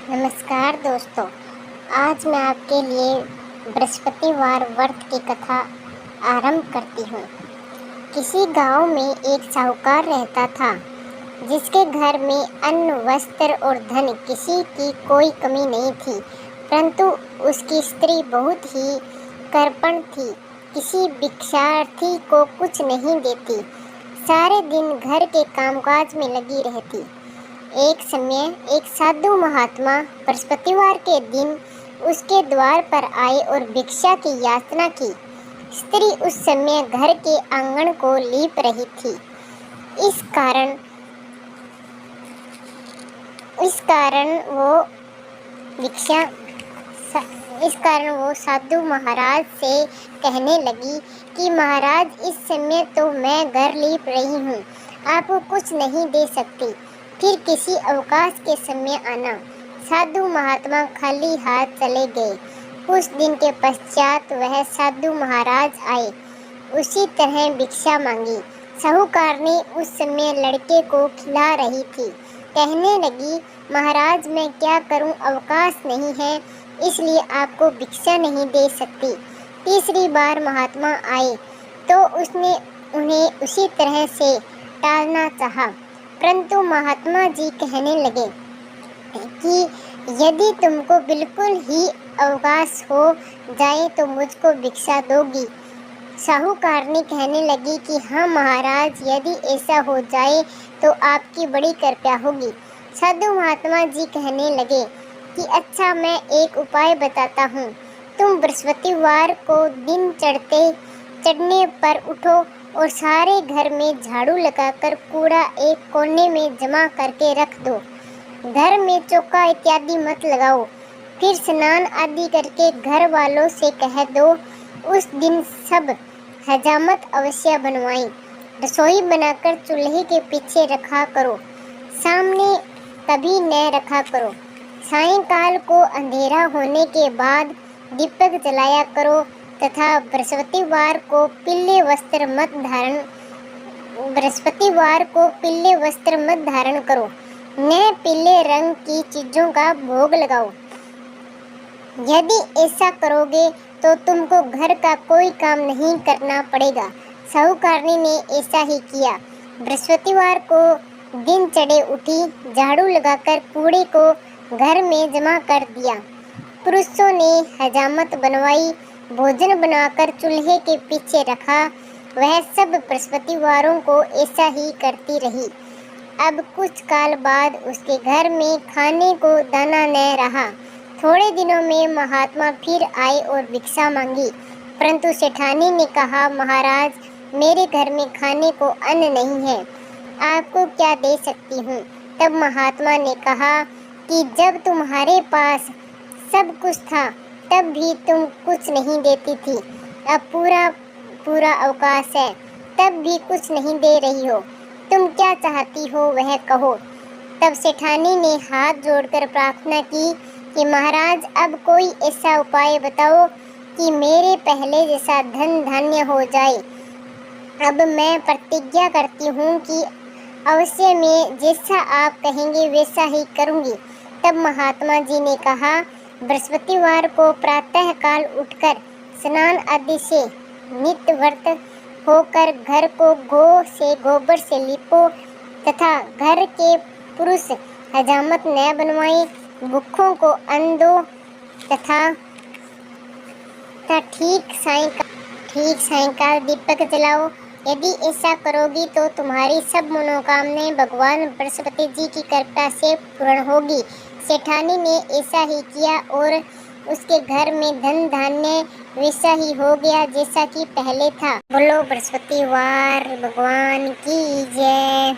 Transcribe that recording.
नमस्कार दोस्तों, आज मैं आपके लिए बृहस्पतिवार व्रत की कथा आरंभ करती हूँ। किसी गांव में एक साहूकार रहता था, जिसके घर में अन्न, वस्त्र और धन किसी की कोई कमी नहीं थी। परंतु उसकी स्त्री बहुत ही कृपण थी, किसी भिक्षार्थी को कुछ नहीं देती, सारे दिन घर के कामकाज में लगी रहती। एक समय एक साधु महात्मा बृहस्पतिवार के दिन उसके द्वार पर आए और भिक्षा की याचना की। स्त्री उस समय घर के आंगन को लीप रही थी। इस कारण वो साधु महाराज से कहने लगी कि महाराज, इस समय तो मैं घर लीप रही हूँ, आपको कुछ नहीं दे सकती, फिर किसी अवकाश के समय आना। साधु महात्मा खाली हाथ चले गए। कुछ दिन के पश्चात वह साधु महाराज आए, उसी तरह भिक्षा मांगी। साहूकारनी उस समय लड़के को खिला रही थी। कहने लगी, महाराज मैं क्या करूं, अवकाश नहीं है, इसलिए आपको भिक्षा नहीं दे सकती। तीसरी बार महात्मा आए तो उसने उन्हें उसी तरह से टालना चाहा, परंतु महात्मा जी कहने लगे कि यदि तुमको बिल्कुल ही अवकाश हो जाए तो मुझको भिक्षा दोगी। साहूकारनी कहने लगी कि हाँ महाराज, यदि ऐसा हो जाए तो आपकी बड़ी कृपा होगी। साधु महात्मा जी कहने लगे कि अच्छा, मैं एक उपाय बताता हूँ। तुम बृहस्पतिवार को दिन चढ़ने पर उठो और सारे घर में झाड़ू लगाकर कूड़ा एक कोने में जमा करके रख दो। घर में चौका इत्यादि मत लगाओ। फिर स्नान आदि करके घर वालों से कह दो उस दिन सब हजामत अवश्य बनवाएं। रसोई बनाकर चूल्हे के पीछे रखा करो, सामने कभी न रखा करो। सायंकाल को अंधेरा होने के बाद दीपक जलाया करो तथा बृहस्पतिवार को पीले वस्त्र मत धारण करो, न पीले रंग की चीजों का भोग लगाओ। यदि ऐसा करोगे तो तुमको घर का कोई काम नहीं करना पड़ेगा। साहूकारनी ने ऐसा ही किया। बृहस्पतिवार को दिन चढ़े उठी, झाड़ू लगाकर कूड़े को घर में जमा कर दिया। पुरुषों ने हजामत बनवाई, भोजन बनाकर चूल्हे के पीछे रखा। वह सब बृहस्पतिवारों को ऐसा ही करती रही। अब कुछ काल बाद उसके घर में खाने को दाना न रहा। थोड़े दिनों में महात्मा फिर आए और भिक्षा मांगी, परंतु सेठानी ने कहा, महाराज मेरे घर में खाने को अन्न नहीं है, आपको क्या दे सकती हूँ। तब महात्मा ने कहा कि जब तुम्हारे पास सब कुछ था तब भी तुम कुछ नहीं देती थी, अब पूरा अवकाश है, तब भी कुछ नहीं दे रही हो, तुम क्या चाहती हो वह कहो। तब सेठानी ने हाथ जोड़कर प्रार्थना की कि महाराज, अब कोई ऐसा उपाय बताओ कि मेरे पहले जैसा धन धान्य हो जाए। अब मैं प्रतिज्ञा करती हूँ कि अवश्य मैं जैसा आप कहेंगे वैसा ही करूँगी। तब महात्मा जी ने कहा, बृहस्पतिवार को प्रातः काल उठकर स्नान आदि से नित्य व्रत होकर घर को गोबर से लीपो तथा घर के पुरुष हजामत न बनवाएं, भूखों को अन्न दो तथा ठीक सायंकाल दीपक जलाओ। यदि ऐसा करोगी तो तुम्हारी सब मनोकामनाएं भगवान बृहस्पति जी की कृपा से पूर्ण होगी। सेठानी ने ऐसा ही किया और उसके घर में धन धान्य वैसा ही हो गया जैसा कि पहले था। बोलो बृहस्पतिवार भगवान की जय।